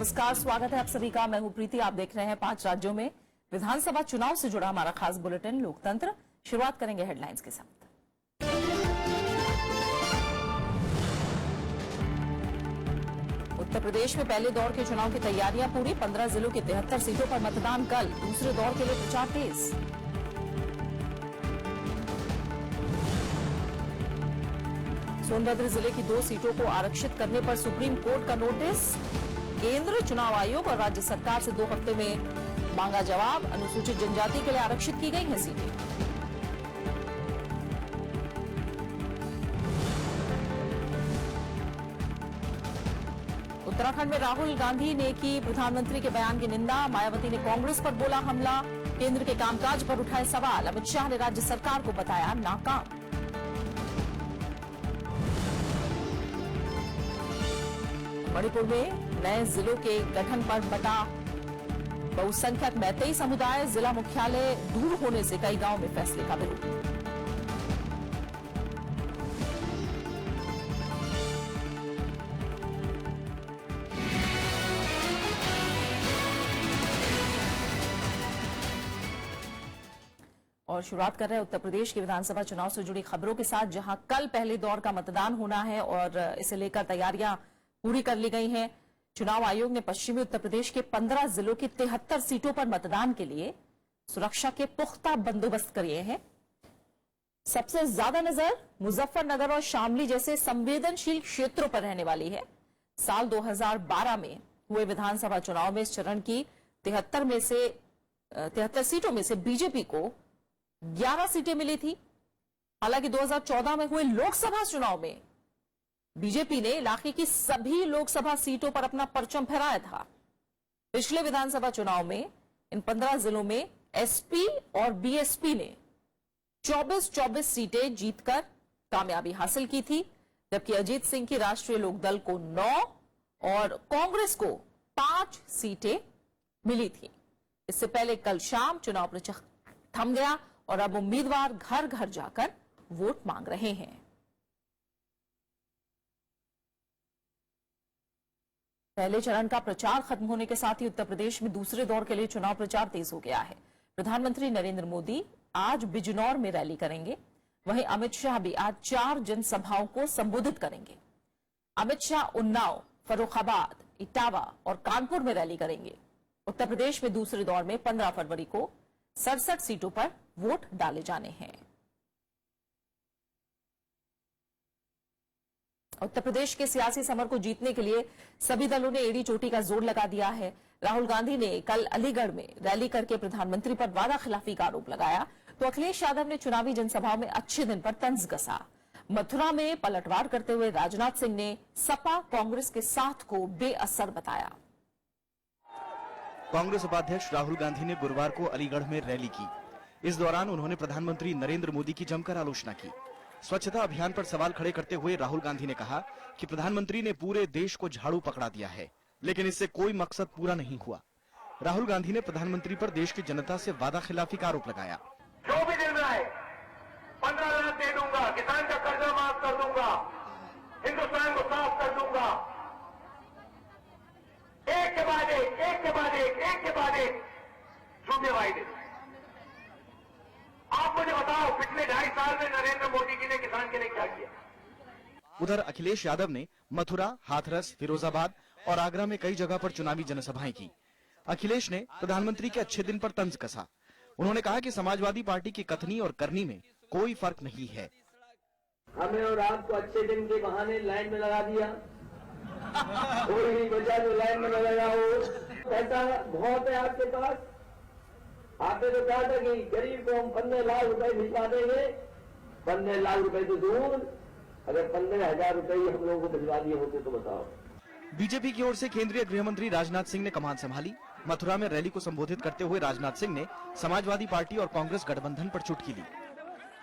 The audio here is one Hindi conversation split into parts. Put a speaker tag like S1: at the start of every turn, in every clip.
S1: नमस्कार, स्वागत है आप सभी का। मैं हूं प्रीति। आप देख रहे हैं 5 राज्यों में विधानसभा चुनाव से जुड़ा हमारा खास बुलेटिन लोकतंत्र। शुरुआत करेंगे हेडलाइंस के साथ। उत्तर प्रदेश में पहले दौर के चुनाव की तैयारियां पूरी। 15 जिलों की 73 सीटों पर मतदान कल। दूसरे दौर के लिए प्रचार तेज। सोनभद्र जिले की 2 सीटों को आरक्षित करने पर सुप्रीम कोर्ट का नोटिस। केंद्र, चुनाव आयोग और राज्य सरकार से 2 हफ्ते में मांगा जवाब। अनुसूचित जनजाति के लिए आरक्षित की गई हैं सीटें। उत्तराखंड में राहुल गांधी ने की प्रधानमंत्री के बयान की निंदा। मायावती ने कांग्रेस पर बोला हमला। केंद्र के कामकाज पर उठाए सवाल। अमित शाह ने राज्य सरकार को बताया नाकाम। मणिपुर में नए जिलों के गठन पर बटा बहुसंख्यक मैतेई समुदाय। जिला मुख्यालय दूर होने से कई गांवों में फैसले का विरोध। और शुरुआत कर रहे हैं उत्तर प्रदेश के विधानसभा चुनाव से जुड़ी खबरों के साथ, जहां कल पहले दौर का मतदान होना है और इसे लेकर तैयारियां पूरी कर ली गई हैं। चुनाव आयोग ने पश्चिमी उत्तर प्रदेश के 15 जिलों की 73 सीटों पर मतदान के लिए सुरक्षा के पुख्ता बंदोबस्त किए हैं। सबसे ज्यादा नजर मुजफ्फरनगर और शामली जैसे संवेदनशील क्षेत्रों पर रहने वाली है। साल 2012 में हुए विधानसभा चुनाव में इस चरण की 73 सीटों में से बीजेपी को 11 सीटें मिली थी। हालांकि 2014 में हुए लोकसभा चुनाव में बीजेपी ने इलाके की सभी लोकसभा सीटों पर अपना परचम फहराया था। पिछले विधानसभा चुनाव में इन 15 जिलों में एसपी और बीएसपी ने 24 सीटें जीतकर कामयाबी हासिल की थी, जबकि अजीत सिंह की राष्ट्रीय लोकदल को 9 और कांग्रेस को 5 सीटें मिली थी। इससे पहले कल शाम चुनाव प्रचार थम गया और अब उम्मीदवार घर घर जाकर वोट मांग रहे हैं। पहले चरण का प्रचार खत्म होने के साथ ही उत्तर प्रदेश में दूसरे दौर के लिए चुनाव प्रचार तेज हो गया है। प्रधानमंत्री नरेंद्र मोदी आज बिजनौर में रैली करेंगे। वहीं अमित शाह भी आज 4 जनसभाओं को संबोधित करेंगे। अमित शाह उन्नाव, फर्रुखाबाद, इटावा और कानपुर में रैली करेंगे। उत्तर प्रदेश में दूसरे दौर में 15 फरवरी को 67 सीटों पर वोट डाले जाने हैं। उत्तर प्रदेश के सियासी समर को जीतने के लिए सभी दलों ने एड़ी चोटी का जोर लगा दिया है। राहुल गांधी ने कल अलीगढ़ में रैली करके प्रधानमंत्री पर वादा खिलाफी का आरोप लगाया, तो अखिलेश यादव ने चुनावी जनसभाओं में अच्छे दिन पर तंज कसा। मथुरा में पलटवार करते हुए राजनाथ सिंह ने सपा कांग्रेस के साथ को बेअसर बताया।
S2: कांग्रेस उपाध्यक्ष राहुल गांधी ने गुरुवार को अलीगढ़ में रैली की। इस दौरान उन्होंने प्रधानमंत्री नरेंद्र मोदी की जमकर आलोचना की। स्वच्छता अभियान पर सवाल खड़े करते हुए राहुल गांधी ने कहा कि प्रधानमंत्री ने पूरे देश को झाड़ू पकड़ा दिया है, लेकिन इससे कोई मकसद पूरा नहीं हुआ। राहुल गांधी ने प्रधानमंत्री पर देश की जनता से वादा खिलाफी का आरोप लगाया।
S3: जो भी दिन रहा है 15 लाख दे दूंगा, किसान का कर्जा माफ कर दूंगा, हिंदुस्तान को साफ कर दूंगा। एक के बाद एक झूठे वायदे। आप मुझे बताओ, पिछले 2.5 साल में नरेंद्र मोदी जी ने किसान के लिए क्या किया?
S2: उधर अखिलेश यादव ने मथुरा, हाथरस, फिरोजाबाद और आगरा में कई जगह पर चुनावी जनसभाएं की। अखिलेश ने प्रधानमंत्री के अच्छे दिन पर तंज कसा। उन्होंने कहा कि समाजवादी पार्टी की कथनी और करनी में कोई फर्क नहीं है।
S4: हमें और आपको अच्छे दिन के बहाने लाइन में लगा दिया। कोई नहीं बचा जो लाइन में लगा हो। पैसा बहुत है आपके पास। आपने तो कहा था कि गरीब को हम 15 लाख रुपए भिजवा देंगे। 15 लाख रुपए तो दूर, अगर 15,000 रुपए हम लोगों को भिजवा दिए होते तो बताओ।
S2: बीजेपी की ओर से केंद्रीय गृह मंत्री राजनाथ सिंह ने कमान संभाली। मथुरा में रैली को संबोधित करते हुए राजनाथ सिंह ने समाजवादी पार्टी और कांग्रेस गठबंधन पर चुटकी ली।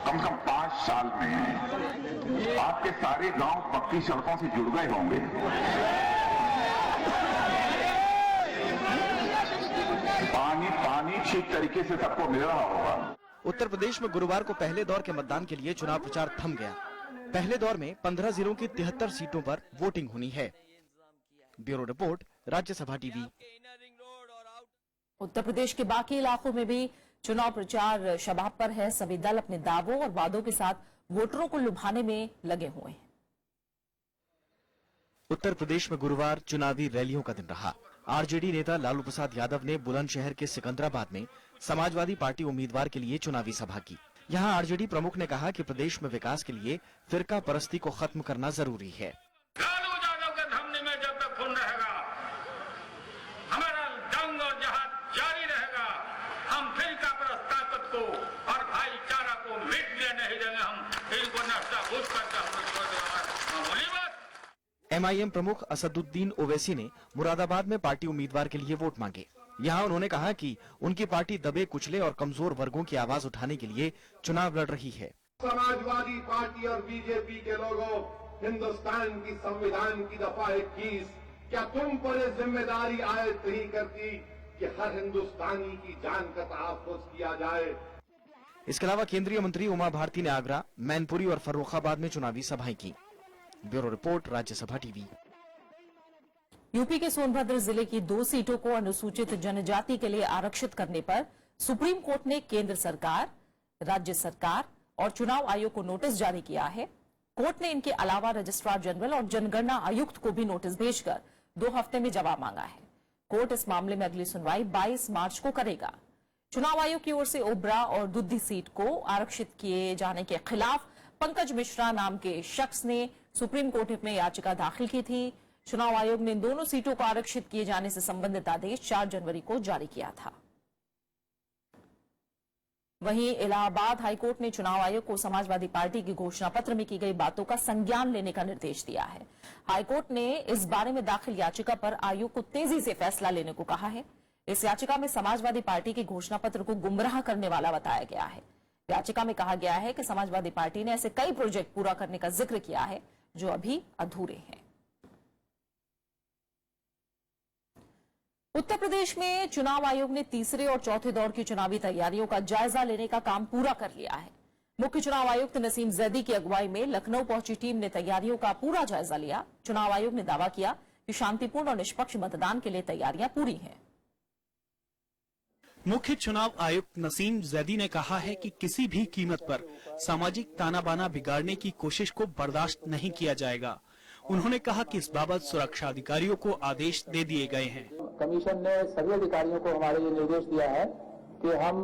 S5: कम से कम 5 साल में आपके सारे गांव पक्की सड़कों से जुड़ गए होंगे। पानी ठीक तरीके से सबको मिल रहा होगा।
S2: उत्तर प्रदेश में गुरुवार को पहले दौर के मतदान के लिए चुनाव प्रचार थम गया। पहले दौर में 15 जिलों की 73 सीटों पर वोटिंग होनी है। Bureau report, Rajya Sabha TV.
S1: Uttar Pradesh के बाकी इलाकों में भी चुनाव प्रचार शबाब पर है। सभी दल अपने दावों और वादों के साथ वोटरों को लुभाने में लगे हुए हैं।
S2: उत्तर प्रदेश में गुरुवार चुनावी रैलियों का दिन रहा। आरजेडी नेता लालू प्रसाद यादव ने बुलंदशहर के सिकंदराबाद में समाजवादी पार्टी उम्मीदवार के लिए चुनावी सभा की। यहां आरजेडी प्रमुख ने कहा कि प्रदेश में विकास के लिए फिरका परस्ती को खत्म करना जरूरी है।
S3: लालू यादव के धमनी में जब तक खून रहेगा, हमारा जंग और जहाद जारी रहेगा। हम फिरका परस्त ताकत को और भाईचारा को मिटने नहीं देंगे। हम इनको नष्टाभूत करके मामूली बात।
S2: एमआईएम प्रमुख असदुद्दीन ओवैसी ने मुरादाबाद में पार्टी उम्मीदवार के लिए वोट मांगे। यहां उन्होंने कहा कि उनकी पार्टी दबे कुचले और कमजोर वर्गों की आवाज उठाने के लिए चुनाव लड़ रही है।
S6: समाजवादी पार्टी और बीजेपी के लोगों, हिंदुस्तान की संविधान की दफा 21 क्या तुम पर ये जिम्मेदारी आयद नहीं करती कि हर हिंदुस्तानी की जान का तहफ्फुज किया जाए।
S2: इसके अलावा केंद्रीय मंत्री उमा भारती ने आगरा, मैनपुरी और फर्रुखाबाद में चुनावी सभाएं की। Bureau report, Rajya Sabha TV.
S1: UP के सोनभद्र जिले की 2 सीटों को अनुसूचित जनजाति के लिए आरक्षित करने पर सुप्रीम कोर्ट ने केंद्र सरकार, राज्य सरकार और चुनाव आयोग को नोटिस जारी किया है। कोर्ट ने इनके अलावा रजिस्ट्रार जनरल और जनगणना आयुक्त को भी नोटिस भेजकर 2 हफ्ते में जवाब मांगा है। कोर्ट इस मामले में अगली सुनवाई 22 मार्च को करेगा। चुनाव आयोग की ओर से ओबरा और दुद्दी सीट को आरक्षित किए जाने के खिलाफ पंकज मिश्रा नाम के शख्स ने सुप्रीम कोर्ट में याचिका दाखिल की थी। चुनाव आयोग ने इन दोनों सीटों को आरक्षित किए जाने से संबंधित आदेश 4 जनवरी को जारी किया था। वहीं इलाहाबाद हाईकोर्ट ने चुनाव आयोग को समाजवादी पार्टी की घोषणा पत्र में की गई बातों का संज्ञान लेने का निर्देश दिया है। हाईकोर्ट ने इस बारे में दाखिल याचिका पर आयोग को तेजी से फैसला लेने को कहा है। इस याचिका में समाजवादी पार्टी के घोषणा पत्र को गुमराह करने वाला बताया गया है। याचिका में कहा गया है कि समाजवादी पार्टी ने ऐसे कई प्रोजेक्ट पूरा करने का जिक्र किया है जो अभी अधूरे हैं। उत्तर प्रदेश में चुनाव आयोग ने तीसरे और चौथे दौर की चुनावी तैयारियों का जायजा लेने का काम पूरा कर लिया है। मुख्य चुनाव आयुक्त नसीम जैदी की अगुवाई में लखनऊ पहुंची टीम ने तैयारियों का पूरा जायजा लिया। चुनाव आयोग ने दावा किया कि शांतिपूर्ण और निष्पक्ष मतदान के लिए तैयारियां पूरी हैं।
S7: मुख्य चुनाव आयुक्त नसीम जैदी ने कहा है कि किसी भी कीमत पर सामाजिक ताना बाना बिगाड़ने की कोशिश को बर्दाश्त नहीं किया जाएगा। उन्होंने कहा कि इस बाबत सुरक्षा अधिकारियों को आदेश दे दिए गए हैं।
S8: कमीशन ने सभी अधिकारियों को हमारे ये निर्देश दिया है कि हम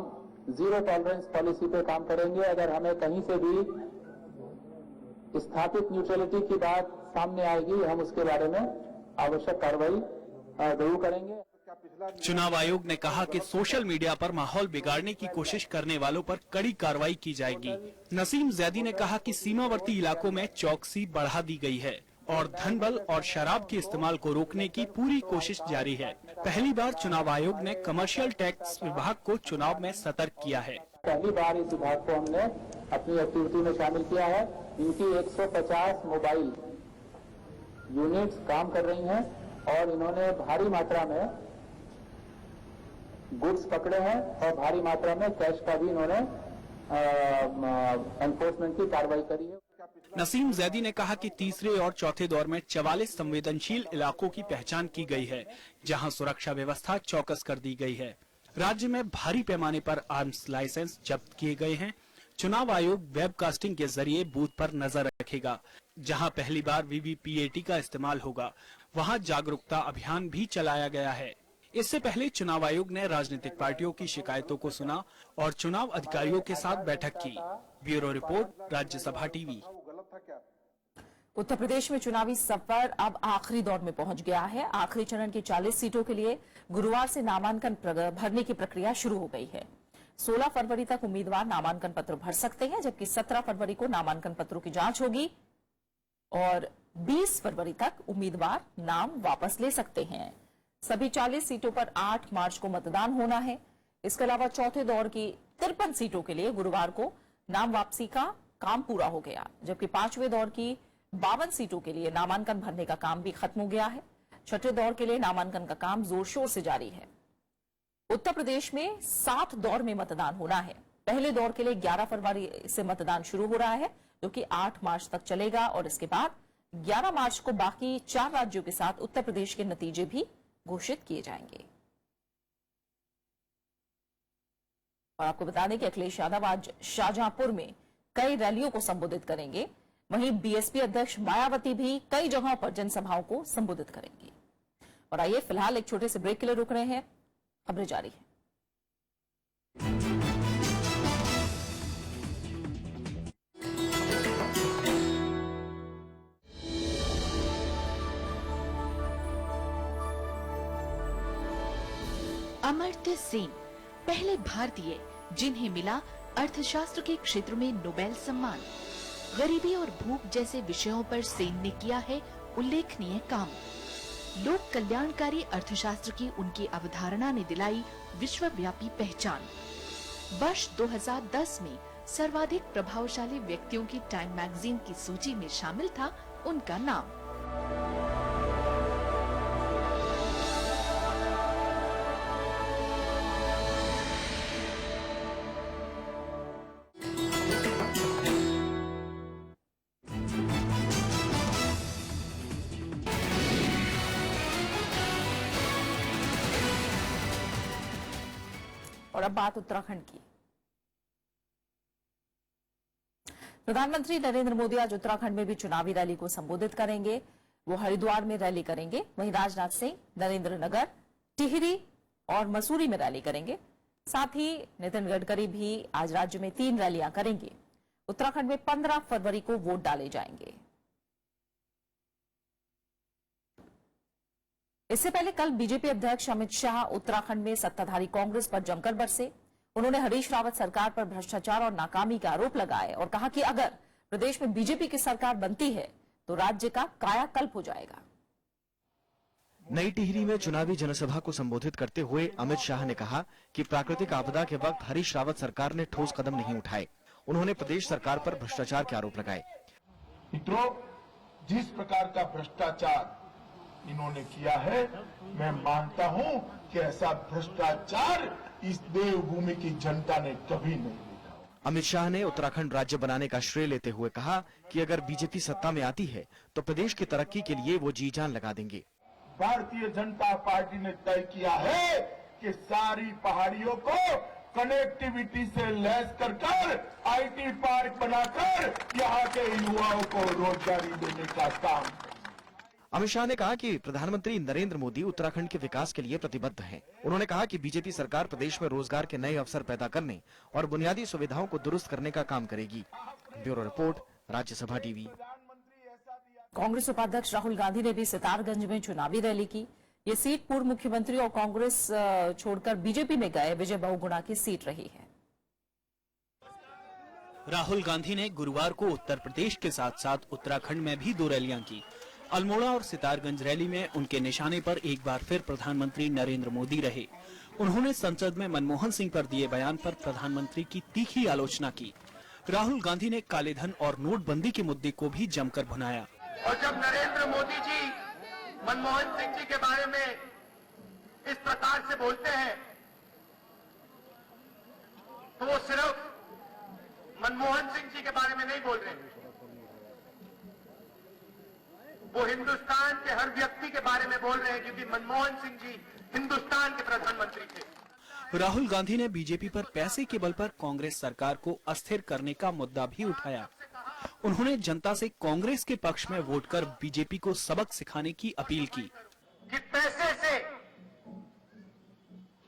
S8: जीरो टॉलरेंस पॉलिसी पे काम करेंगे। अगर हमें कहीं से भी स्थापित न्यूट्रलिटी की बात सामने आएगी, हम उसके बारे में आवश्यक कार्रवाई जरूर करेंगे।
S7: चुनाव आयोग ने कहा कि सोशल मीडिया पर माहौल बिगाड़ने की कोशिश करने वालों पर कड़ी कार्रवाई की जाएगी। नसीम जैदी ने कहा कि सीमावर्ती इलाकों में चौकसी बढ़ा दी गई है और धन बल और शराब के इस्तेमाल को रोकने की पूरी कोशिश जारी है। पहली बार चुनाव आयोग ने कमर्शियल टैक्स विभाग को चुनाव में सतर्क किया है।
S8: पहली बार इस विभाग को हमने अपनी एक्टिविटी में शामिल किया है। इनकी 150 मोबाइल यूनिट्स काम कर रही हैं और इन्होंने भारी मात्रा में गुड्स पकड़े हैं और भारी मात्रा में कैश का भी इन्होंने एनफोर्समेंट की कार्रवाई करी है।
S7: नसीम जैदी ने कहा कि तीसरे और चौथे दौर में 44 संवेदनशील इलाकों की पहचान की गई है, जहां सुरक्षा व्यवस्था चौकस कर दी गई है। राज्य में भारी पैमाने पर आर्म्स लाइसेंस जब्त किए गए हैं। चुनाव आयोग वेबकास्टिंग के जरिए बूथ पर नजर रखेगा। जहां पहली बार वीवीपीएटी का इस्तेमाल होगा, वहां जागरूकता अभियान भी चलाया गया है। इससे पहले चुनाव आयोग ने राजनीतिक पार्टियों की शिकायतों को सुना और चुनाव अधिकारियों के साथ बैठक की। Bureau report, Rajya Sabha TV.
S1: Uttar Pradesh में चुनावी सफर अब आखिरी दौर में पहुंच गया है। आखिरी चरण की 40 सीटों के लिए गुरुवार से नामांकन भरने की प्रक्रिया शुरू हो गई है। 16 फरवरी तक उम्मीदवार नामांकन पत्र भर सकते हैं, जबकि 17 फरवरी को नामांकन पत्रों की जांच होगी और 20 फरवरी तक उम्मीदवार नाम वापस ले सकते हैं। सभी 40 सीटों पर 8 मार्च को मतदान होना है। इसके अलावा चौथे दौर की 53 सीटों के लिए गुरुवार को नाम वापसी का काम पूरा हो गया, जबकि 5वें दौर की 52 सीटों के लिए नामांकन भरने का काम भी खत्म हो गया है। छठे दौर के लिए नामांकन का काम जोर शोर से जारी है। उत्तर प्रदेश में 7 दौर में मतदान होना है। पहले दौर के लिए 11 फरवरी से मतदान शुरू हो रहा है, जो कि 8 मार्च तक चलेगा और इसके बाद 11 मार्च को बाकी 4 राज्यों के साथ उत्तर प्रदेश के नतीजे भी घोषित किए जाएंगे। और आपको बता दें कि अखिलेश यादव आज शाहजहांपुर में कई रैलियों को संबोधित करेंगे। वहीं बीएसपी अध्यक्ष मायावती भी कई जगहों पर जनसभाओं को संबोधित करेंगी। और आइए फिलहाल एक छोटे से ब्रेक के लिए रुक रहे हैं, खबरें जारी है।
S9: अमर्त्य सेन पहले भारतीय जिन्हें मिला अर्थशास्त्र के क्षेत्र में नोबेल सम्मान। गरीबी और भूख जैसे विषयों पर सेन ने किया है उल्लेखनीय काम। लोक कल्याणकारी अर्थशास्त्र की उनकी अवधारणा ने दिलाई विश्वव्यापी पहचान। वर्ष 2010 में सर्वाधिक प्रभावशाली व्यक्तियों की टाइम मैगजीन की सूची में शामिल था उनका नाम।
S1: और अब बात उत्तराखंड की। प्रधानमंत्री नरेंद्र मोदी आज उत्तराखंड में भी चुनावी रैली को संबोधित करेंगे। वो हरिद्वार में रैली करेंगे। वहीं राजनाथ सिंह नरेंद्रनगर, टिहरी और मसूरी में रैली करेंगे। साथ ही नितिन गडकरी भी आज राज्य में 3 रैलियां करेंगे। उत्तराखंड में 15 फरवरी को वोट डाले जाएंगे। इससे पहले कल बीजेपी अध्यक्ष अमित शाह उत्तराखंड में सत्ताधारी कांग्रेस पर जमकर बरसे। उन्होंने हरीश रावत सरकार पर भ्रष्टाचार और नाकामी का आरोप लगाए और कहा कि अगर प्रदेश में बीजेपी की सरकार बनती है तो राज्य का कायाकल्प हो जाएगा।
S2: नई टिहरी में चुनावी जनसभा को संबोधित करते हुए अमित शाह ने कहा कि प्राकृतिक आपदा के वक्त हरीश रावत सरकार ने ठोस कदम नहीं उठाए। उन्होंने प्रदेश सरकार पर भ्रष्टाचार के आरोप लगाए।
S6: मित्रों, जिस प्रकार का भ्रष्टाचार इन्होंने किया है, मैं मानता हूं कि ऐसा भ्रष्टाचार इस देवभूमि की जनता ने कभी नहीं देखा।
S2: अमित शाह ने उत्तराखंड राज्य बनाने का श्रेय लेते हुए कहा कि अगर बीजेपी सत्ता में आती है तो प्रदेश की तरक्की के लिए वो जी जान लगा देंगे।
S6: भारतीय जनता पार्टी ने तय किया है कि सारी पहाड़ियों को कनेक्टिविटी से लैस कर आईटी पार्क बनाकर यहाँ के युवाओं को रोजगारी देने का काम।
S2: अमित शाह ने कहा कि प्रधानमंत्री नरेंद्र मोदी उत्तराखंड के विकास के लिए प्रतिबद्ध हैं। उन्होंने कहा कि बीजेपी सरकार प्रदेश में रोजगार के नए अवसर पैदा करने और बुनियादी सुविधाओं को दुरुस्त करने का काम करेगी। Bureau report, Rajya Sabha TV.
S1: Congress उपाध्यक्ष राहुल गांधी ने भी सितारगंज में चुनावी रैली की। ये सीट पूर्व मुख्यमंत्री और कांग्रेस छोड़कर बीजेपी में गए विजय बहुगुणा की सीट रही है।
S7: राहुल गांधी ने गुरुवार को उत्तर प्रदेश के साथ साथ उत्तराखंड में भी 2 रैलियां की। अल्मोड़ा और सितारगंज रैली में उनके निशाने पर एक बार फिर प्रधानमंत्री नरेंद्र मोदी रहे। उन्होंने संसद में मनमोहन सिंह पर दिए बयान पर प्रधानमंत्री की तीखी आलोचना की। राहुल गांधी ने काले धन और नोटबंदी के मुद्दे को भी जमकर भुनाया।
S3: और जब नरेंद्र मोदी जी मनमोहन सिंह जी के बारे में इस प्रकार से बोलते हैं तो वो सिर्फ मनमोहन सिंह जी के बारे में नहीं बोल रहे, वो हिंदुस्तान के हर व्यक्ति के बारे में बोल रहे हैं, क्योंकि मनमोहन सिंह जी हिंदुस्तान के प्रधानमंत्री थे।
S7: राहुल गांधी ने बीजेपी पर पैसे के बल पर कांग्रेस सरकार को अस्थिर करने का मुद्दा भी उठाया। उन्होंने जनता से कांग्रेस के पक्ष में वोट कर बीजेपी को सबक सिखाने की अपील की।
S3: कि पैसे से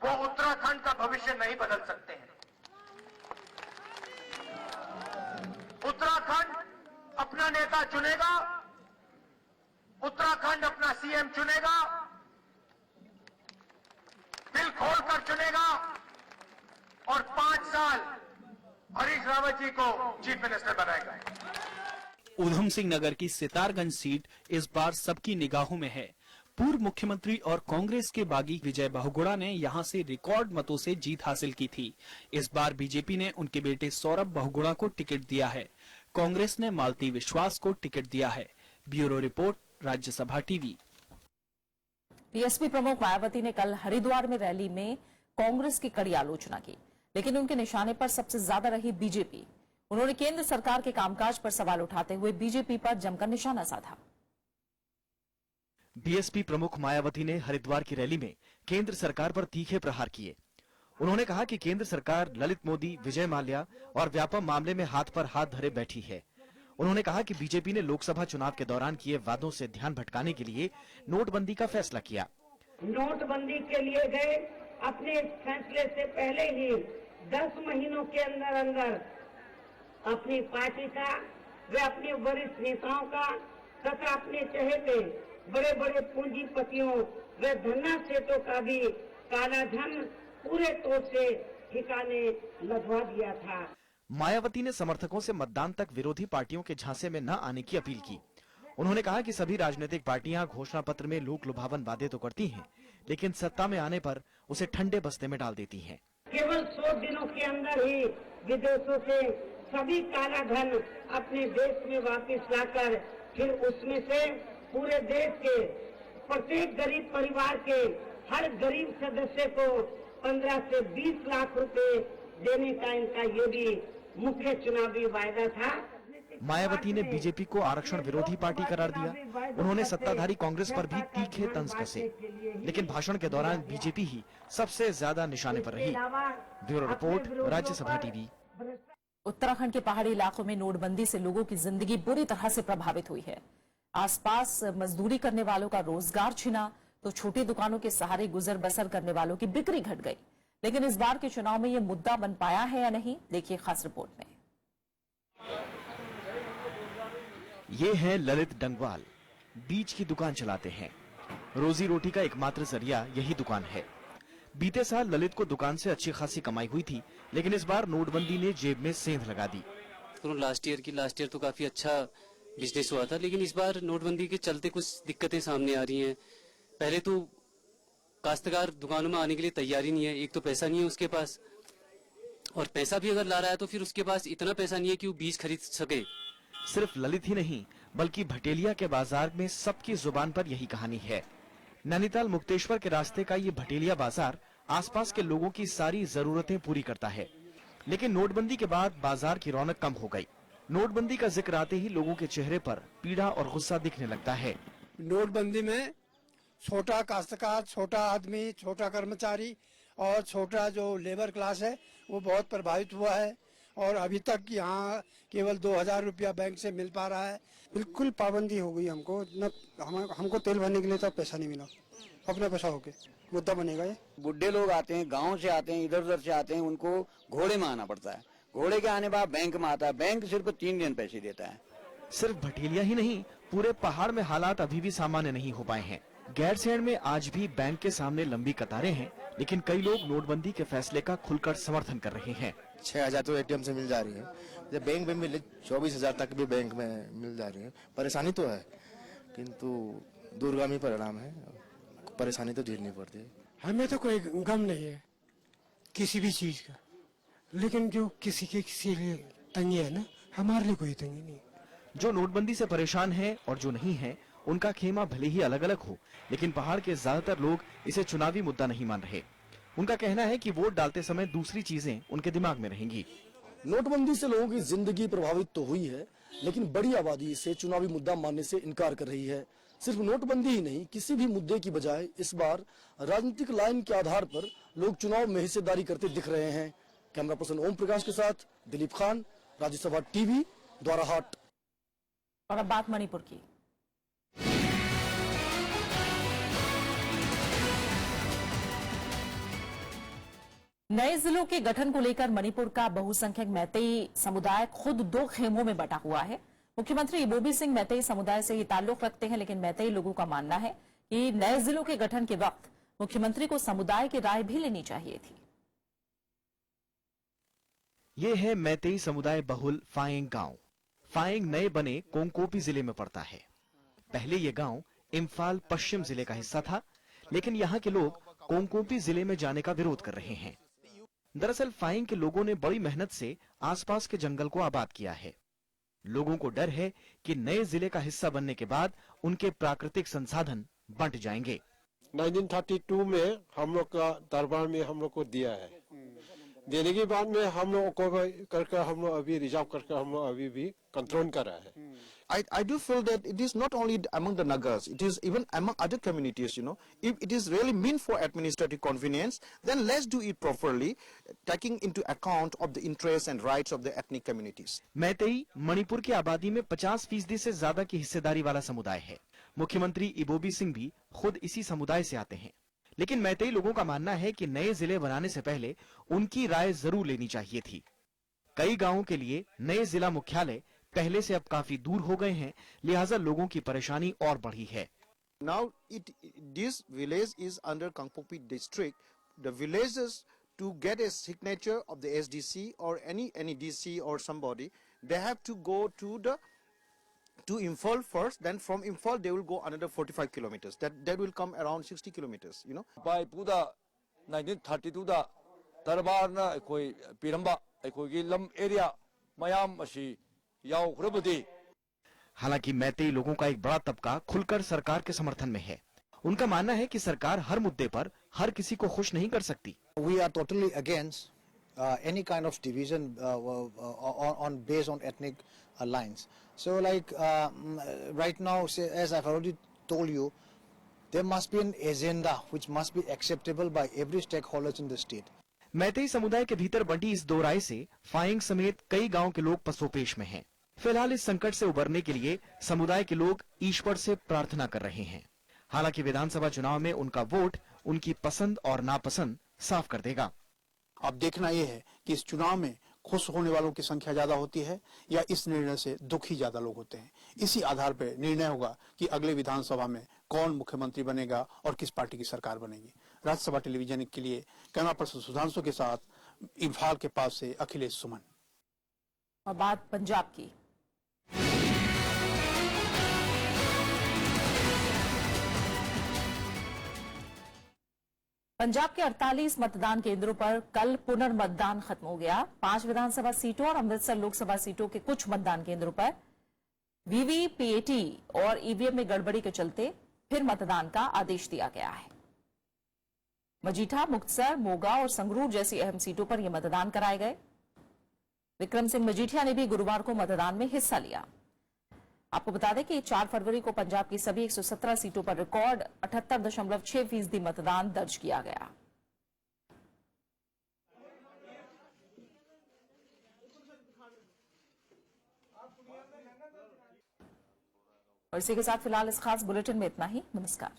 S3: वो उत्तराखंड का भविष्य नहीं बदल सकते हैं। उत्तराखंड अपना नेता चुनेगा, उत्तराखंड अपना सीएम चुनेगा, दिल खोलकर चुनेगा और 5 साल हरीश रावत जी को चीफ मिनिस्टर बनाएगा।
S7: ऊधम सिंह नगर की सितारगंज सीट इस बार सबकी निगाहों में है। पूर्व मुख्यमंत्री और कांग्रेस के बागी विजय बहुगुणा ने यहां से रिकॉर्ड मतों से जीत हासिल की थी। इस बार बीजेपी ने उनके बेटे सौरभ बहुगुणा को टिकट दिया है। कांग्रेस ने मालती विश्वास को टिकट दिया है। Bureau report, Rajya Sabha TV.
S1: BSP प्रमुख मायावती ने कल हरिद्वार में रैली में कांग्रेस की कड़ी आलोचना की, लेकिन उनके निशाने पर सबसे ज्यादा रही बीजेपी। उन्होंने केंद्र सरकार के कामकाज पर सवाल उठाते हुए बीजेपी पर जमकर निशाना साधा।
S2: बीएसपी प्रमुख मायावती ने हरिद्वार की रैली में केंद्र सरकार पर तीखे प्रहार किए। उन्होंने कहा कि केंद्र सरकार ललित मोदी, विजय माल्या और व्यापम मामले में हाथ पर हाथ धरे बैठी है। उन्होंने कहा कि बीजेपी ने लोकसभा चुनाव के दौरान किए वादों से ध्यान भटकाने के लिए नोटबंदी का फैसला किया।
S10: नोटबंदी के लिए गए अपने फैसले से पहले ही 10 महीनों के अंदर अंदर अपनी पार्टी का व अपने वरिष्ठ नेताओं का तथा अपने चहेते बड़े बड़े पूंजीपतियों व धन्ना सेठों का भी काला धन पूरे तौर से ठिकाने लगवा दिया था।
S2: मायावती ने समर्थकों से मतदान तक विरोधी पार्टियों के झांसे में न आने की अपील की। उन्होंने कहा कि सभी राजनीतिक पार्टियां घोषणा पत्र में लोक लुभावन वादे तो करती हैं, लेकिन सत्ता में आने पर उसे ठंडे बस्ते में डाल देती हैं।
S10: केवल 100 दिनों के अंदर ही विदेशों से सभी काला धन अपने देश में वापस लाकर फिर उसमें से पूरे देश के प्रत्येक गरीब परिवार के हर गरीब सदस्य को 15 से 20 लाख रुपए देने का इनका ये भी मुख्य चुनावी वायदा था।
S2: मायावती ने बीजेपी को आरक्षण विरोधी पार्टी करार दिया। उन्होंने सत्ताधारी कांग्रेस पर भी तीखे तंज कसे, लेकिन भाषण के दौरान बीजेपी ही सबसे ज्यादा निशाने पर रही। Bureau report, Rajya Sabha TV.
S1: Uttarakhand के पहाड़ी इलाकों में नोटबंदी से लोगों की जिंदगी बुरी तरह से प्रभावित हुई है। आसपास मजदूरी करने वालों का रोजगार छिना तो छोटी दुकानों के सहारे गुजर बसर करने वालों की बिक्री घट गई। लेकिन इस बार के चुनाव में ये मुद्दा बन पाया है या नहीं, देखिए खास रिपोर्ट में।
S2: ये है ललित डंगवाल, बीज की दुकान चलाते हैं। रोजी रोटी का एकमात्र जरिया यही दुकान है। बीते साल ललित को दुकान से अच्छी खासी कमाई हुई थी, लेकिन इस बार नोटबंदी ने जेब में सेंध लगा दी।
S11: तो लास्ट ईयर तो काफी अच्छा बिजनेस हुआ था, लेकिन इस बार नोटबंदी के चलते कुछ दिक्कतें सामने आ रही हैं। पहले तो काश्तकार दुकानों में आने के लिए तैयारी नहीं है, एक तो पैसा नहीं है उसके पास, और पैसा भी अगर ला रहा है तो फिर उसके पास इतना पैसा नहीं है कि वो बीज खरीद सके।
S2: सिर्फ ललित ही नहीं, बल्कि भटेलिया के बाजार में सबकी जुबान पर यही कहानी है। नैनीताल मुक्तेश्वर के रास्ते का ये भटेलिया बाजार आसपास के लोगों की सारी जरूरतें पूरी करता है, लेकिन नोटबंदी के बाद बाजार की रौनक कम हो गई। नोटबंदी का जिक्र आते ही लोगों के चेहरे पर पीड़ा और गुस्सा दिखने लगता है।
S12: नोटबंदी में छोटा काश्तकार, छोटा आदमी, छोटा कर्मचारी और छोटा जो लेबर क्लास है वो बहुत प्रभावित हुआ है, और अभी तक यहाँ केवल 2000 रुपया बैंक से मिल पा रहा है।
S13: बिल्कुल पाबंदी हो गई हमको, न हमको तेल भरने के लिए तो पैसा नहीं मिला, अपना पैसा होके मुद्दा बनेगा ये।
S14: बुढ़े लोग आते हैं, गांव से आते हैं, इधर उधर से आते हैं, उनको घोड़े में आना पड़ता है। घोड़े के आने बाद बैंक में आता है, बैंक सिर्फ 3 दिन पैसे देता है।
S2: सिर्फ भटेलिया ही नहीं, पूरे पहाड़ में हालात अभी भी सामान्य नहीं हो पाए हैं। गैरसैंण में आज भी बैंक के सामने लंबी कतारें हैं, लेकिन कई लोग नोटबंदी के फैसले का खुलकर समर्थन कर रहे हैं।
S15: 6000 तो एटीएम से मिल जा रही है, जब बैंक में मिले 24000 तक भी बैंक में मिल जा रही है। परेशानी तो है, किंतु दूरगामी परिणाम है, परेशानी तो झेलनी पड़ती है।
S13: हमें तो कोई गम नहीं है किसी भी चीज का, लेकिन जो किसी के लिए तंगी है ना, हमारे लिए कोई तंगी नहीं।
S2: जो नोटबंदी से परेशान है और जो नहीं है, उनका खेमा भले ही अलग अलग हो, लेकिन पहाड़ के ज्यादातर लोग इसे चुनावी मुद्दा नहीं मान रहे। उनका कहना है कि वोट डालते समय दूसरी चीजें उनके दिमाग में रहेंगी।
S16: नोटबंदी से लोगों की जिंदगी प्रभावित तो हुई है, लेकिन बड़ी आबादी इसे चुनावी मुद्दा मानने से इनकार कर रही है। सिर्फ नोटबंदी ही नहीं, किसी भी मुद्दे की बजाय इस बार राजनीतिक लाइन के आधार पर लोग चुनाव में हिस्सेदारी करते दिख रहे हैं। कैमरा पर्सन ओम प्रकाश के साथ दिलीप खान, राज्यसभा टीवी, द्वाराहाट।
S1: और अब बात मणिपुर की। नए जिलों के गठन को लेकर मणिपुर का बहुसंख्यक मैतेई समुदाय खुद 2 खेमों में बटा हुआ है। मुख्यमंत्री इबोबी सिंह मैतेई समुदाय से ही ताल्लुक रखते हैं, लेकिन मैतेई लोगों का मानना है कि नए जिलों के गठन के वक्त मुख्यमंत्री को समुदाय की राय भी लेनी चाहिए थी।
S2: ये है मैतेई समुदाय बहुल फाएंग गांव। फाएंग नए बने कोंकोपी जिले में पड़ता है। पहले ये गांव इम्फाल पश्चिम जिले का हिस्सा था, लेकिन यहाँ के लोग कोंकोपी जिले में जाने का विरोध कर रहे हैं। दरअसल फाएंग के लोगों ने बड़ी मेहनत से आसपास के जंगल को आबाद किया है। लोगों को डर है कि नए जिले का हिस्सा बनने के बाद उनके प्राकृतिक संसाधन बंट जाएंगे।
S17: 1932 में हम लोग का दरबार में हम लोग को दिया है। देने के बाद में हम लोग को करके हम लोग अभी रिजर्व करके हम लोग अभी भी कंट्रोल कर रहा है।
S18: I do feel that it is not only among the Nagas, it is even among other communities, If it is really meant for administrative convenience, then let's do it properly, taking into account of the interests and rights of the ethnic communities.
S2: Meitei Manipur की आबादी में 50% से ज्यादा की हिस्सेदारी वाला समुदाय है। मुख्यमंत्री इबोबी सिंह भी खुद इसी समुदाय से आते हैं। लेकिन मैतेई लोगों का मानना है कि नए जिले बनाने से पहले उनकी राय जरूर लेनी चाहिए थी। कई गांवों के लिए नए जिला मुख्यालय पहले से अब काफी दूर हो गए हैं, लिहाजा लोगों की परेशानी और बढ़ी है।
S18: Now this village is under Kangpokpi district. The villages to get a signature of the SDC or any DC or somebody, they have to go to Imphal first. Then from Imphal they will go another 45 kilometers. That will come around 60 kilometers.
S19: By Buddha 1932 da Darbar na koi piramba koi lam area mayam ashi yao krabadi.
S2: हालांकि मैतेई लोगों का एक बड़ा तबका खुलकर सरकार के समर्थन में है। उनका मानना है कि सरकार हर मुद्दे पर हर किसी को खुश नहीं कर सकती।
S20: We are totally against any kind of division based on ethnic lines. So like right now, as I've already told you, there must be an agenda which must be acceptable by every stakeholders in the state.
S2: Meitei समुदाय के भीतर बंटी इस दो राय से फाइंग समेत कई गांव के लोग पसोपेश में हैं। फिलहाल इस संकट से उबरने के लिए समुदाय के लोग ईश्वर से प्रार्थना कर रहे हैं। हालांकि विधानसभा चुनाव में उनका वोट उनकी पसंद और नापसंद साफ कर देगा।
S21: अब देखना यह है कि इस चुनाव में खुश होने वालों की संख्या ज्यादा होती है या इस निर्णय से दुखी ज्यादा लोग होते हैं। इसी आधार पर निर्णय होगा कि अगले विधानसभा में कौन मुख्यमंत्री बनेगा और किस पार्टी की सरकार बनेगी। राज्यसभा टेलीविजन के लिए कैमरा पर्सन सुधांशु के साथ इम्फाल के पास से अखिलेश सुमन।
S1: और बात पंजाब की। पंजाब के 48 मतदान केंद्रों पर कल पुनर्मतदान खत्म हो गया। 5 विधानसभा सीटों और अमृतसर लोकसभा सीटों के कुछ मतदान केंद्रों पर वीवीपीएटी और ईवीएम में गड़बड़ी के चलते फिर मतदान का आदेश दिया गया है। मजीठा, मुक्तसर, मोगा और संगरूर जैसी अहम सीटों पर यह मतदान कराए गए। विक्रम सिंह मजीठिया ने भी गुरुवार को मतदान में हिस्सा लिया। आपको बता दें कि 4 फरवरी को पंजाब की सभी 117 सीटों पर रिकॉर्ड 78.6% मतदान दर्ज किया गया। और इसी के साथ फिलहाल इस खास बुलेटिन में इतना ही। नमस्कार।